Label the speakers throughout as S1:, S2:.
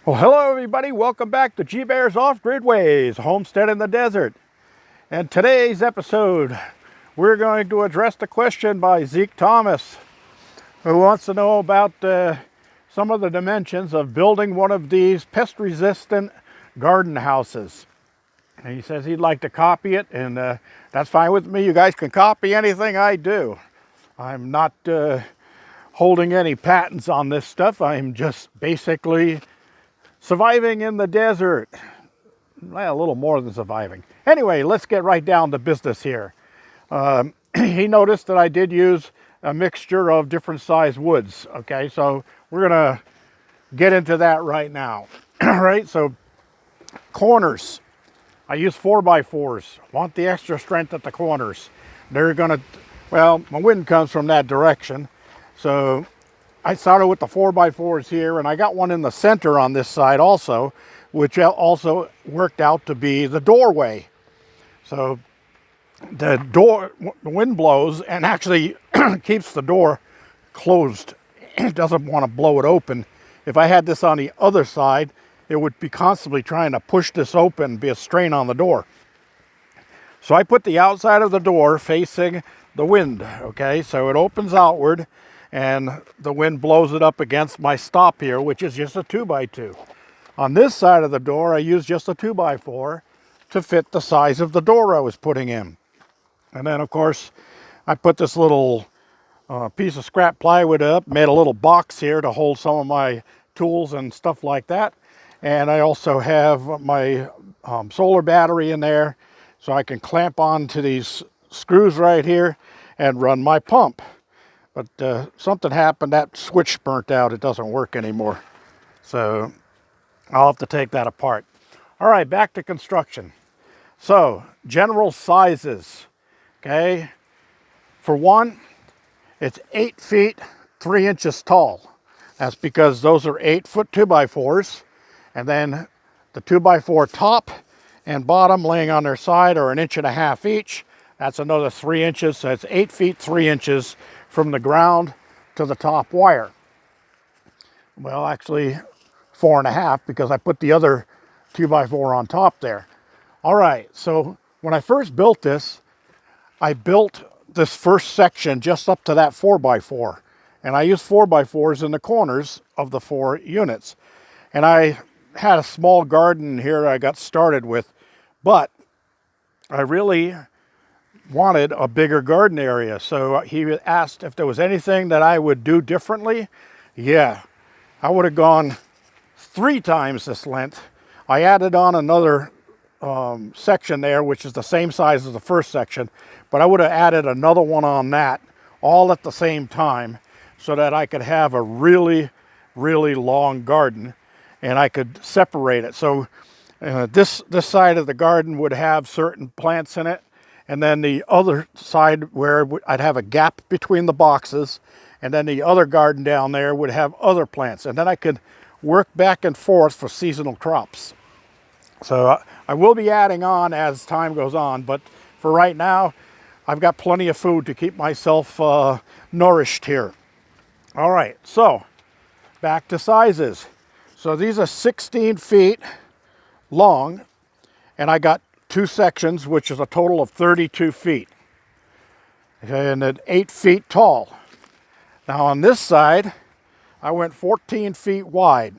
S1: Well, hello everybody. Welcome back to G-Bear's Off-Grid Ways, Homestead in the Desert. And today's episode, we're going to address the question by Zeke Thomas, who wants to know about some of the dimensions of building one of these pest-resistant garden houses. And he says he'd like to copy it, and that's fine with me. You guys can copy anything I do. I'm not holding any patents on this stuff. I'm just basically surviving in the desert. Well, a little more than surviving. Anyway, let's get right down to business here. He noticed that I did use a mixture of different size woods. Okay, so we're gonna get into that right now. All right, so corners. I use 4x4s. Want the extra strength at the corners. They're gonna, well, my wind comes from that direction. So I started with the 4x4s here, and I got one in the center on this side also, which also worked out to be the doorway. So the wind blows and actually keeps the door closed. It doesn't want to blow it open. If I had this on the other side, it would be constantly trying to push this open, be a strain on the door. So I put the outside of the door facing the wind, okay? So it opens outward, and the wind blows it up against my stop here, which is just a 2x2. On this side of the door, I used just a 2x4 to fit the size of the door I was putting in. And then, of course, I put this little piece of scrap plywood up, made a little box here to hold some of my tools and stuff like that. And I also have my solar battery in there, so I can clamp onto these screws right here and run my pump. But something happened, that switch burnt out, it doesn't work anymore. So I'll have to take that apart. All right, back to construction. So, general sizes, okay? For one, it's 8 feet, 3 inches tall. That's because those are 8-foot 2x4s. And then the 2x4 top and bottom laying on their side are 1.5 inches each. That's another 3 inches, so it's 8 feet, 3 inches from the ground to the top wire. Well, actually 4.5, because I put the other 2x4 on top there. All right, so when I first built this, I built this first section just up to that 4x4. And I used 4x4s in the corners of the 4 units. And I had a small garden here I got started with, but I really wanted a bigger garden area. So he asked if there was anything that I would do differently. Yeah, I would have gone 3 times this length. I added on another section there, which is the same size as the first section, but I would have added another one on that all at the same time so that I could have a really, really long garden and I could separate it. So this side of the garden would have certain plants in it, and then the other side where I'd have a gap between the boxes, and then the other garden down there would have other plants, and then I could work back and forth for seasonal crops. So I will be adding on as time goes on, but for right now, I've got plenty of food to keep myself nourished here. All right, so back to sizes. So these are 16 feet long, and I got 2 sections, which is a total of 32 feet. And then 8 feet tall. Now on this side, I went 14 feet wide.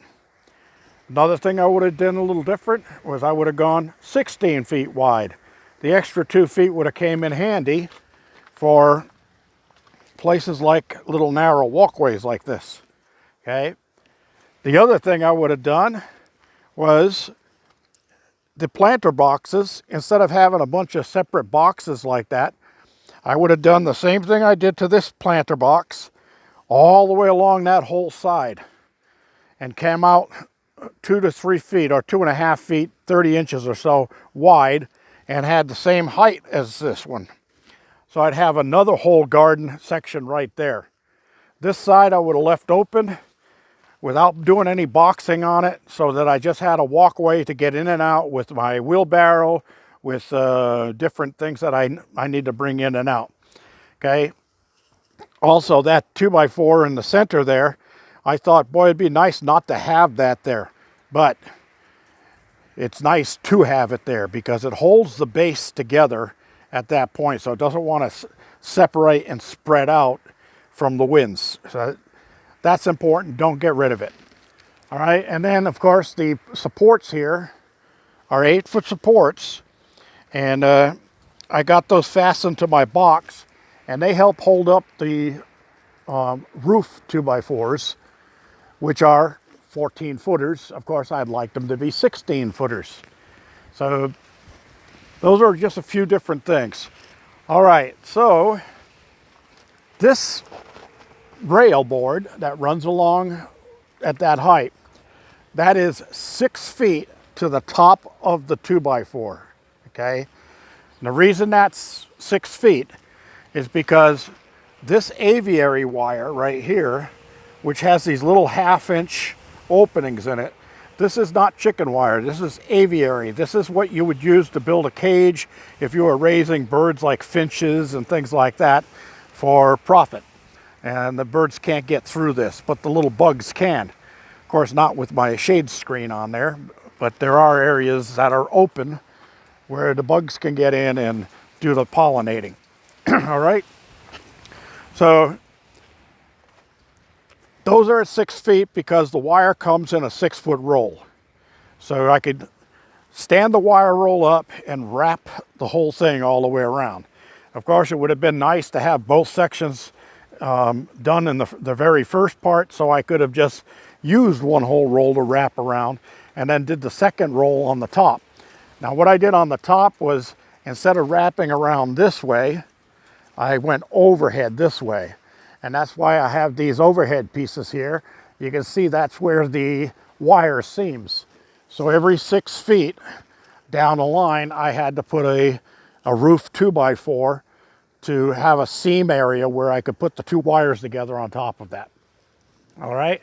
S1: Another thing I would have done a little different was I would have gone 16 feet wide. The extra 2 feet would have came in handy for places like little narrow walkways like this, okay? The other thing I would have done was the planter boxes. Instead of having a bunch of separate boxes like that, I would have done the same thing I did to this planter box all the way along that whole side and came out 2 to 3 feet or 2.5 feet, 30 inches or so wide, and had the same height as this one. So I'd have another whole garden section right there. This side I would have left open without doing any boxing on it, so that I just had a walkway to get in and out with my wheelbarrow, with different things that I need to bring in and out. Okay. Also, that 2x4 in the center there, I thought, boy, it'd be nice not to have that there. but it's nice to have it there because it holds the base together at that point, so it doesn't want to separate and spread out from the winds. So that's important. Don't get rid of it. All right, and then of course the supports here are 8-foot supports, and I got those fastened to my box, and they help hold up the roof 2x4s, which are 14 footers. Of course, I'd like them to be 16 footers. So those are just a few different things. All right, so this rail board that runs along at that height, that is 6 feet to the top of the 2x4, okay? And the reason that's 6 feet is because this aviary wire right here, which has these little 1/2-inch openings in it, this is not chicken wire, this is aviary. This is what you would use to build a cage if you were raising birds like finches and things like that for profit. And the birds can't get through this, but the little bugs can. Of course, not with my shade screen on there, but there are areas that are open where the bugs can get in and do the pollinating. All right, so those are at 6 feet because the wire comes in a 6-foot roll. So I could stand the wire roll up and wrap the whole thing all the way around. Of course, it would have been nice to have both sections done in the very first part, so I could have just used one whole roll to wrap around and then did the second roll on the top. Now what I did on the top was, instead of wrapping around this way, I went overhead this way. And that's why I have these overhead pieces here. You can see that's where the wire seams. So every 6 feet down the line, I had to put a roof 2x4 to have a seam area where I could put the two wires together on top of that. All right.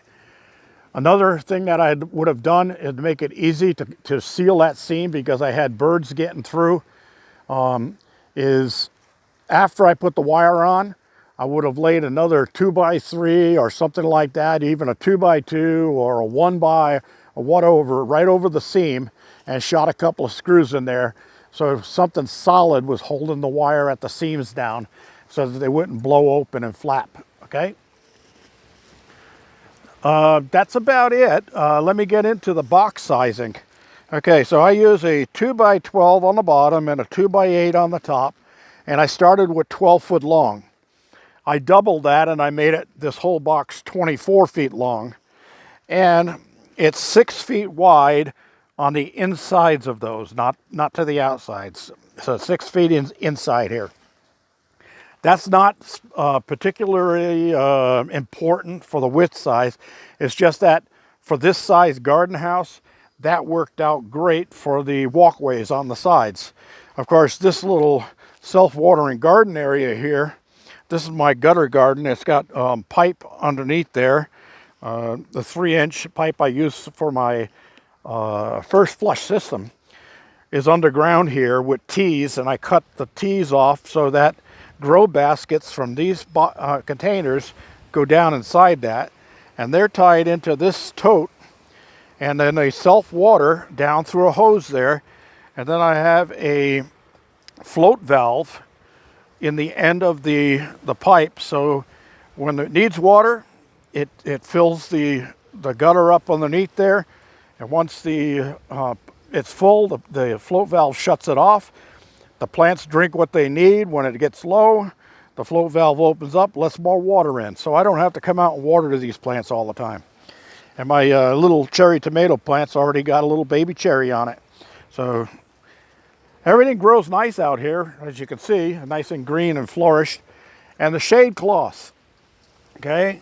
S1: Another thing that I would have done is to make it easy to seal that seam, because I had birds getting through, is after I put the wire on, I would have laid another 2x3 or something like that, even a 2x2 or a 1x or whatever, right over the seam, and shot a couple of screws in there so something solid was holding the wire at the seams down so that they wouldn't blow open and flap, okay? That's about it. Let me get into the box sizing. Okay, so I use a 2x12 on the bottom and a 2x8 on the top, and I started with 12 foot long. I doubled that and I made it, this whole box, 24 feet long, and it's 6 feet wide on the insides of those, not to the outsides. So 6 feet inside here. That's not particularly important for the width size. It's just that for this size garden house, that worked out great for the walkways on the sides. Of course, this little self-watering garden area here, this is my gutter garden. It's got pipe underneath there. The 3-inch pipe I use for my first flush system is underground here with tees, and I cut the tees off so that grow baskets from these containers go down inside that, and they're tied into this tote, and then they self-water down through a hose there, and then I have a float valve in the end of the pipe, so when it needs water, it fills the gutter up underneath there, and once it's full, the float valve shuts it off. The plants drink what they need. When it gets low, the float valve opens up, lets more water in, so I don't have to come out and water these plants all the time. And my little cherry tomato plant's already got a little baby cherry on it, so everything grows nice out here, as you can see, nice and green and flourished. And the shade cloths, okay?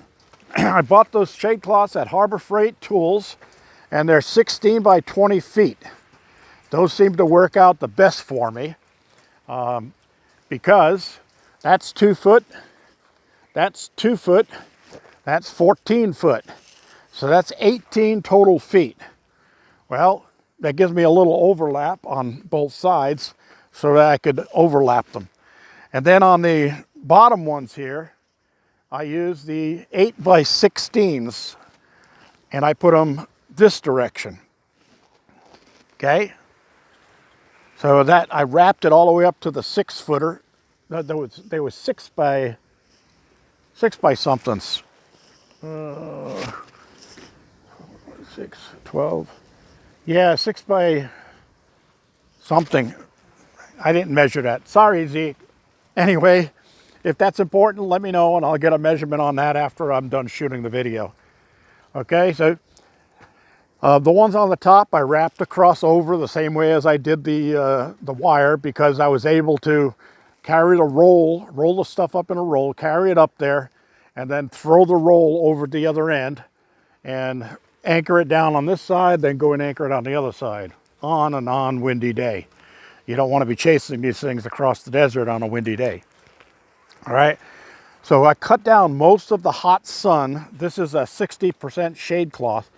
S1: I bought those shade cloths at Harbor Freight Tools, and they're 16 by 20 feet. Those seem to work out the best for me, because that's 2 foot, that's 2 foot, that's 14 foot. So that's 18 total feet. Well, that gives me a little overlap on both sides so that I could overlap them. And then on the bottom ones here, I use the 8 by 16s, and I put them this direction. Okay. So that I wrapped it all the way up to the 6-footer. There was six by somethings. 6, 12. Yeah, 6 by something. I didn't measure that. Sorry, Zeke. Anyway, if that's important, let me know and I'll get a measurement on that after I'm done shooting the video. Okay, so the ones on the top I wrapped across over the same way as I did the wire, because I was able to carry the roll the stuff up in a roll, carry it up there, and then throw the roll over the other end and anchor it down on this side, then go and anchor it on the other side on a non-windy day. You don't want to be chasing these things across the desert on a windy day. All right, so I cut down most of the hot sun. This is a 60% shade cloth.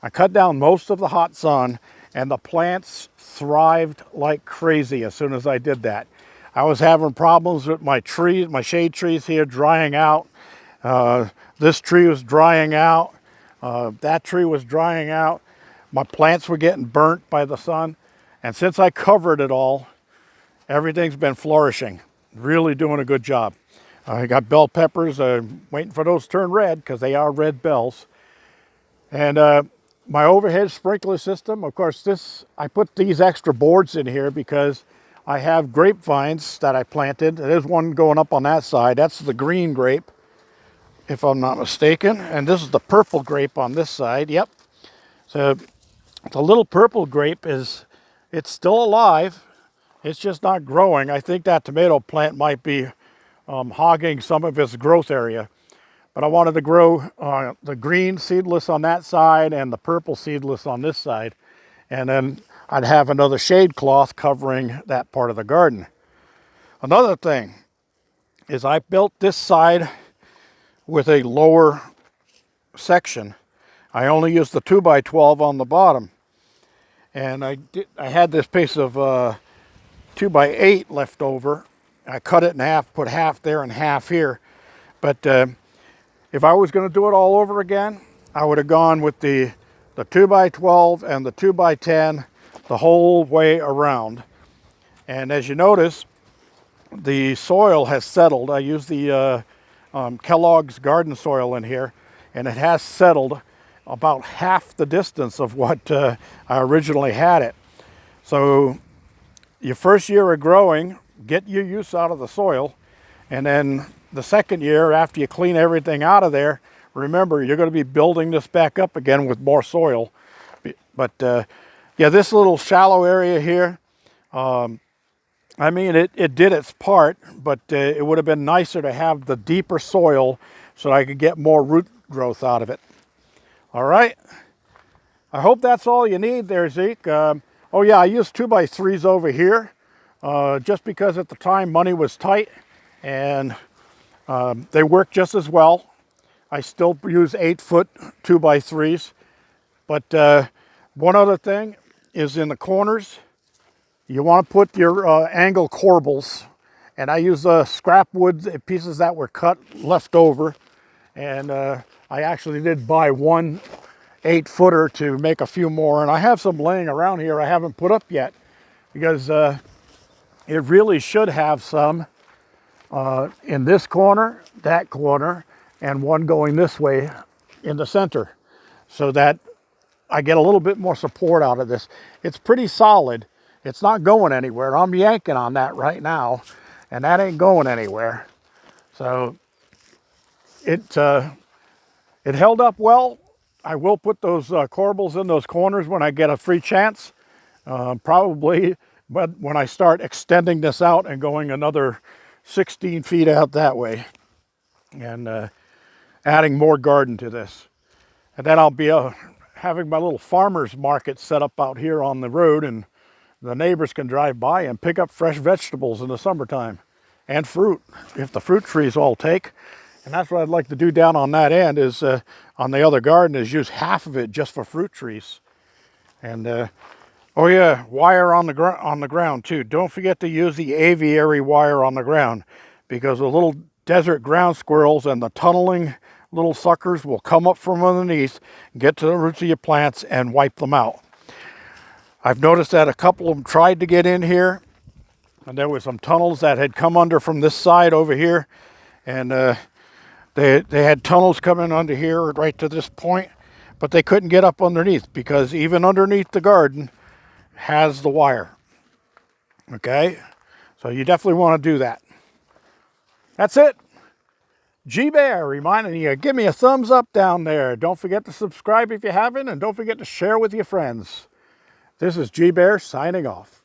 S1: I cut down most of the hot sun, and the plants thrived like crazy as soon as I did that. I was having problems with my trees, my shade trees here drying out. This tree was drying out. That tree was drying out. My plants were getting burnt by the sun. And since I covered it all, everything's been flourishing. Really doing a good job. I got bell peppers, waiting for those to turn red because they are red bells. And my overhead sprinkler system, of course, I put these extra boards in here because I have grapevines that I planted. There's one going up on that side. That's the green grape, if I'm not mistaken. And this is the purple grape on this side. Yep. So the little purple grape it's still alive. It's just not growing. I think that tomato plant might be hogging some of its growth area. But I wanted to grow the green seedless on that side and the purple seedless on this side. And then I'd have another shade cloth covering that part of the garden. Another thing is I built this side with a lower section. I only used the 2x12 on the bottom. And I had this piece of 2x8 left over. I cut it in half, put half there and half here. But if I was going to do it all over again, I would have gone with the 2x12 and the 2x10 the whole way around. And as you notice, the soil has settled. I used the Kellogg's garden soil in here, and it has settled about half the distance of what I originally had it. So your first year of growing, get your use out of the soil, and then the second year, after you clean everything out of there, remember, you're going to be building this back up again with more soil. But yeah, this little shallow area here, I mean, it did its part, but it would have been nicer to have the deeper soil so I could get more root growth out of it. All right. I hope that's all you need there, Zeke. Oh yeah, I used 2x3s over here just because at the time money was tight, and they work just as well. I still use 8-foot 2x3s. But one other thing is in the corners, you want to put your angle corbels. And I use scrap wood pieces that were cut left over. And I actually did buy one 8-footer to make a few more. And I have some laying around here I haven't put up yet, because it really should have some in this corner, that corner, and one going this way in the center, so that I get a little bit more support out of this. It's pretty solid. It's not going anywhere. I'm yanking on that right now, and that ain't going anywhere. So it held up well. I will put those corbels in those corners when I get a free chance, probably, but when I start extending this out and going another 16 feet out that way, and adding more garden to this. And then I'll be having my little farmer's market set up out here on the road, and the neighbors can drive by and pick up fresh vegetables in the summertime, and fruit, if the fruit trees all take. And that's what I'd like to do down on that end, is on the other garden, is use half of it just for fruit trees. And oh yeah, wire on the ground too. Don't forget to use the aviary wire on the ground, because the little desert ground squirrels and the tunneling little suckers will come up from underneath, get to the roots of your plants, and wipe them out. I've noticed that a couple of them tried to get in here, and there were some tunnels that had come under from this side over here, and they had tunnels coming under here right to this point, but they couldn't get up underneath because even underneath the garden has the wire. Okay, so you definitely want to do that. That's it. G-Bear reminding you, give me a thumbs up down there. Don't forget to subscribe if you haven't, and don't forget to share with your friends. This is G-Bear signing off.